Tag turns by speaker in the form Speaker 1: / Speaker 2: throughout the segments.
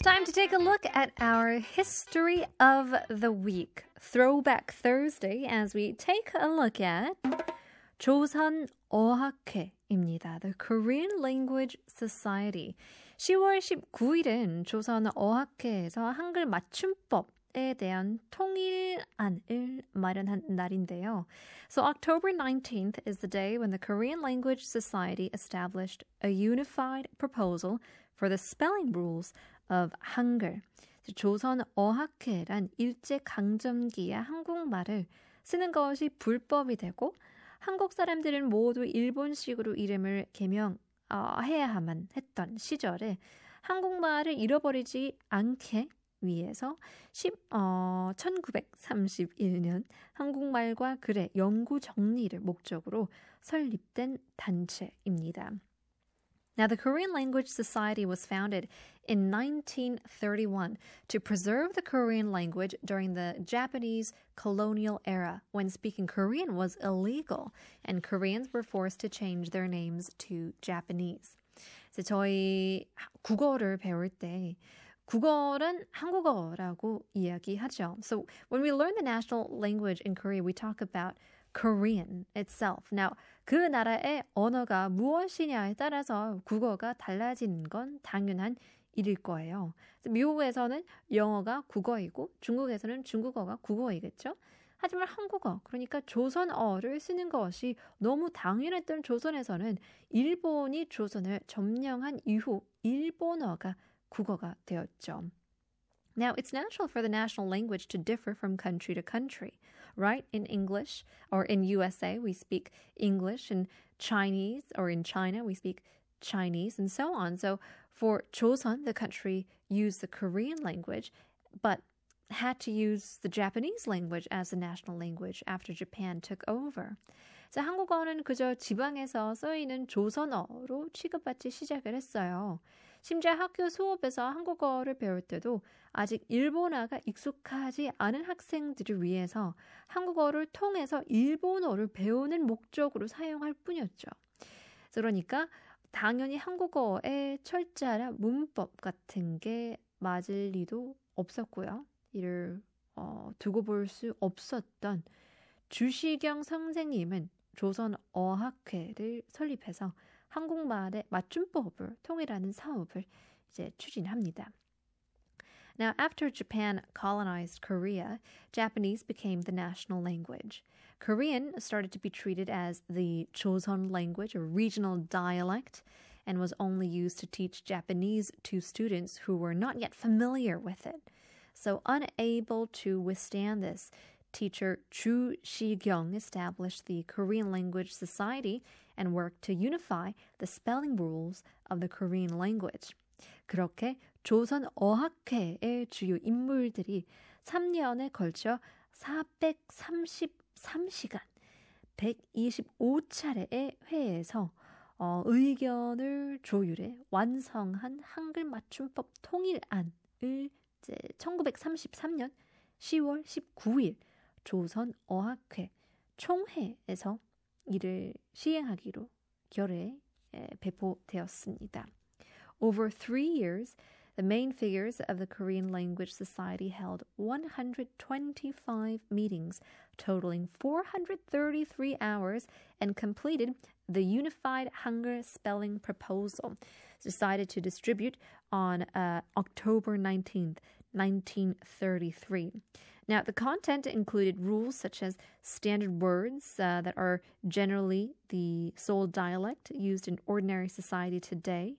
Speaker 1: Time to take a look at our history of the week. Throwback Thursday as we take a look at 조선 어학회입니다. The Korean Language Society. 10월 19일은 조선 어학회에서 한글 맞춤법에 대한 통일안을 마련한 날인데요. So October 19th is the day when the Korean Language Society established a unified proposal for the spelling rules of 한글. 조선 어학회란 일제강점기의 한국말을 쓰는 것이 불법이 되고 한국 사람들은 모두 일본식으로 이름을 개명해야만 했던 시절에 한국말을 잃어버리지 않게 위해서 1931년 한국말과 글의 영구 정리를 목적으로 설립된 단체입니다. Now, the Korean Language Society was founded in 1931 to preserve the Korean language during the Japanese colonial era when speaking Korean was illegal and Koreans were forced to change their names to Japanese. 그래서 저희 국어를 배울 때 국어는 한국어라고 이야기하죠. So when we learn the national language in Korea, we talk about Korean itself. Now, 그 나라의 언어가 무엇이냐에 따라서 국어가 달라지는 건 당연한 일일 거예요. 미국에서는 영어가 국어이고 중국에서는 중국어가 국어이겠죠. 하지만 한국어, 그러니까 조선어를 쓰는 것이 너무 당연했던 조선에서는 일본이 조선을 점령한 이후 일본어가 국어가 되었죠. Now, it's natural for the national language to differ from country to country, right? In English, or in USA, we speak English, and Chinese, or in China, we speak Chinese, and so on. So for Joseon, the country used the Korean language, but had to use the Japanese language as the national language after Japan took over. 자, 한국어는 그저 지방에서 쓰이는 조선어로 취급받기 시작을 했어요. 심지어 학교 수업에서 한국어를 배울 때도 아직 일본어가 익숙하지 않은 학생들을 위해서 한국어를 통해서 일본어를 배우는 목적으로 사용할 뿐이었죠. 그러니까 당연히 한국어의 철자나 문법 같은 게 맞을 리도 없었고요. 이를 두고 볼 수 없었던 주시경 선생님은 조선 어학회를 설립해서 한국말의 맞춤법을 통일하는 사업을 이제 추진합니다. Now, after Japan colonized Korea, Japanese became the national language. Korean started to be treated as the Joseon language, a regional dialect, and was only used to teach Japanese to students who were not yet familiar with it. So, unable to withstand this, teacher Chu Shi-kyung established the Korean Language Society and worked to unify the spelling rules of the Korean language. 그렇게 조선 어학회의 주요 인물들이 3년에 걸쳐 433시간, 125차례의 회에서 의견을 조율해 완성한 한글 맞춤법 통일안을 이제 1933년 10월 19일 조선 어학회 총회에서 이를 시행하기로 배포되었습니다. Over 3 years, the main figures of the Korean Language Society held 125 meetings, totaling 433 hours, and completed the Unified Hangul Spelling Proposal, decided to distribute on October 19th, 1933. Now, the content included rules such as standard words that are generally the sole dialect used in ordinary society today,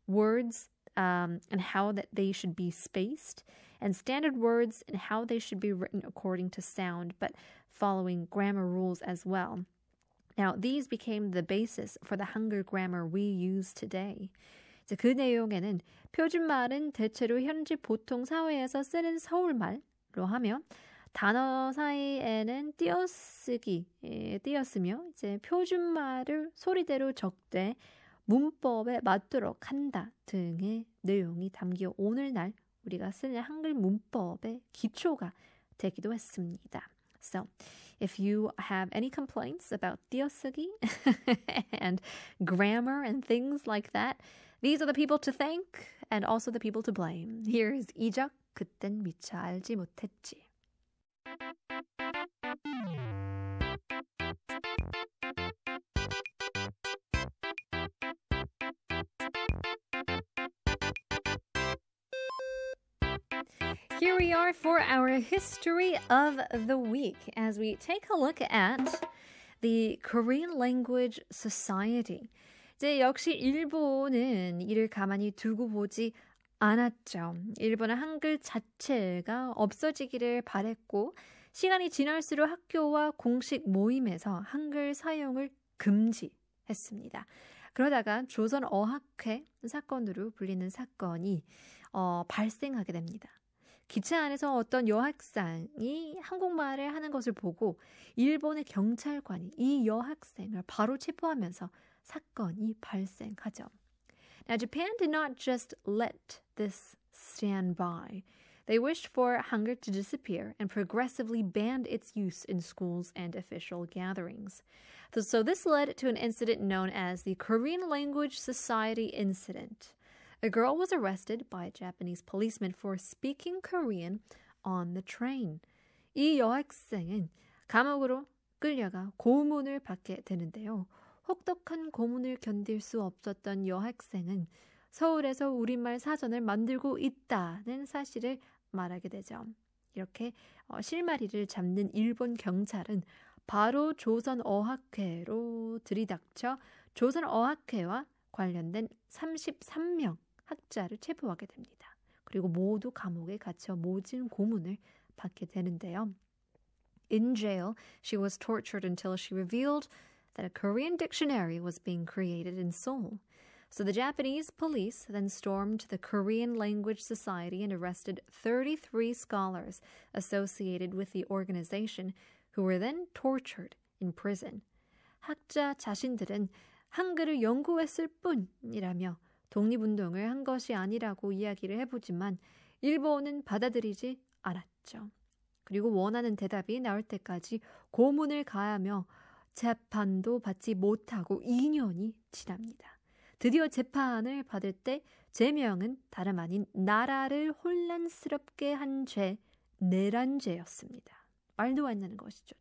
Speaker 1: words and how that they should be spaced, and standard words and how they should be written according to sound, but following grammar rules as well. Now, these became the basis for the Hangul grammar we use today. 그 내용에는 표준말은 대체로 현재 보통 사회에서 쓰는 서울말로 하며 단어 사이에는 띄었으며 이제 표준말을 소리대로 적되 문법에 맞도록 한다 등의 내용이 담겨 오늘날 우리가 쓰는 한글 문법의 기초가 되기도 했습니다. So, if you have any complaints about 띄어쓰기 and grammar and things like that, These are the people to thank and also the people to blame. Here's 이적, 그땐 미처 알지 못했지. Here we are for our history of the week as we take a look at the Korean Language Society. 이제 역시 일본은 이를 가만히 두고 보지 않았죠. 일본은 한글 자체가 없어지기를 바랬고 시간이 지날수록 학교와 공식 모임에서 한글 사용을 금지했습니다. 그러다가 조선 어학회 사건으로 불리는 사건이 발생하게 됩니다. 기차 안에서 어떤 여학생이 한국말을 하는 것을 보고 일본의 경찰관이 이 여학생을 바로 체포하면서 사건이 발생하죠. Now, Japan did not just let this stand by. They wished for Hangul to disappear and progressively banned its use in schools and official gatherings. So this led to an incident known as the Korean Language Society Incident. A girl was arrested by a Japanese policeman for speaking Korean on the train. 이 여학생은 감옥으로 끌려가 고문을 받게 되는데요. 혹독한 고문을 견딜 수 없었던 여학생은 서울에서 우리말 사전을 만들고 있다는 사실을 말하게 되죠. 이렇게 실마리를 잡는 일본 경찰은 바로 조선어학회로 들이닥쳐 조선어학회와 관련된 33명 학자를 체포하게 됩니다. 그리고 모두 감옥에 갇혀 모진 고문을 받게 되는데요. In jail, she was tortured until she revealed that a Korean dictionary was being created in Seoul. So the Japanese police then stormed the Korean Language Society and arrested 33 scholars associated with the organization who were then tortured in prison. 학자 자신들은 한글을 연구했을 뿐이라며 독립운동을 한 것이 아니라고 이야기를 해보지만 일본은 받아들이지 않았죠. 그리고 원하는 대답이 나올 때까지 고문을 가하며 재판도 받지 못하고 2년이 지납니다. 드디어 재판을 받을 때 죄명은 다름 아닌 나라를 혼란스럽게 한 죄, 내란죄였습니다. 말도 안 되는 것이죠.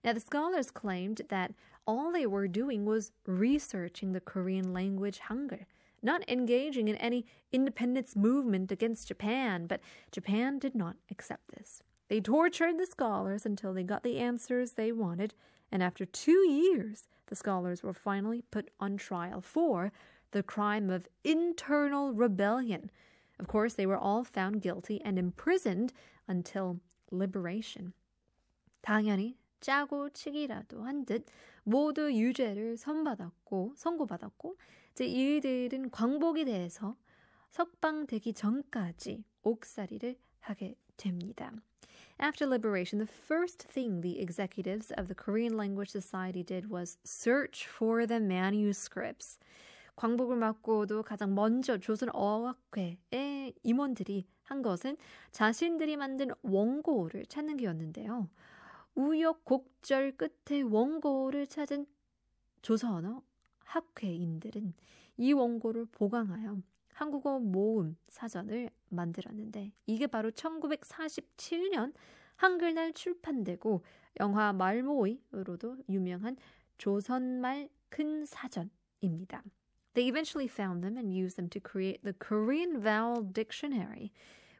Speaker 1: Now the scholars claimed that all they were doing was researching the Korean language Hangul, not engaging in any independence movement against Japan, but Japan did not accept this. They tortured the scholars until they got the answers they wanted, and after 2 years, the scholars were finally put on trial for the crime of internal rebellion. Of course, they were all found guilty and imprisoned until liberation. 당연히 짜고 치기라도 한 듯 모두 유죄를 선고받았고 이제 이들은 광복이 돼서 석방되기 전까지 옥살이를 하게 됩니다. After liberation, the first thing the executives of the Korean Language Society did was search for the manuscripts. 광복을 맞고도 가장 먼저 조선어학회의 임원들이 한 것은 자신들이 만든 원고를 찾는 게였는데요. 우여곡절 끝에 원고를 찾은 조선어 학회인들은 이 원고를 보강하여 한국어 모음 사전을 만들었는데 이게 바로 1947년 한글날 출판되고 영화 말모이로도 유명한 조선말 큰 사전입니다. They eventually found them and used them to create the Korean Vowel Dictionary,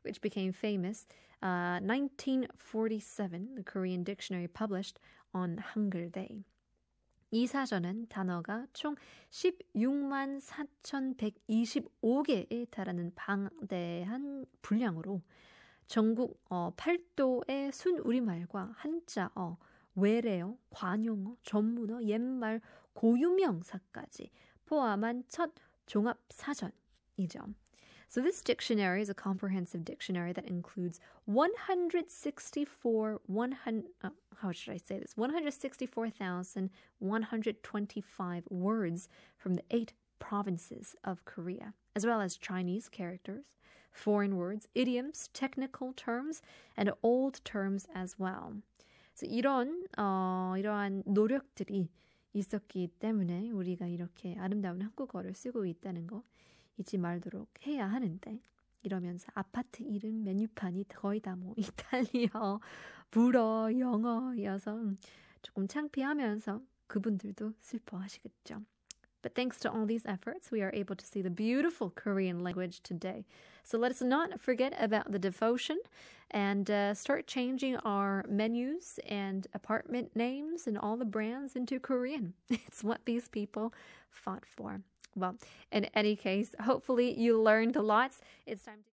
Speaker 1: which became famous. 1947, the Korean dictionary published on Hangul Day. 이 사전은 단어가 총 16만 4,125개에 달하는 방대한 분량으로 전국 8도의 순우리말과 한자어, 외래어, 관용어, 전문어, 옛말, 고유명사까지 포함한 첫 종합 사전이죠. So this dictionary is a comprehensive dictionary that includes 164,125 words from the 8 provinces of Korea, as well as Chinese characters, foreign words, idioms, technical terms, and old terms as well. So 이러한 노력들이 있었기 때문에 우리가 이렇게 아름다운 한국어를 쓰고 있다는 거 잊지 말도록 해야 하는데 이러면서 아파트 이름 메뉴판이 거의 다 뭐 이탈리아, 불어, 영어여서 조금 창피하면서 그분들도 슬퍼하시겠죠. But thanks to all these efforts, we are able to see the beautiful Korean language today. So let us not forget about the devotion and start changing our menus and apartment names and all the brands into Korean. It's what these people fought for. Well, in any case, hopefully you learned a lot. It's time to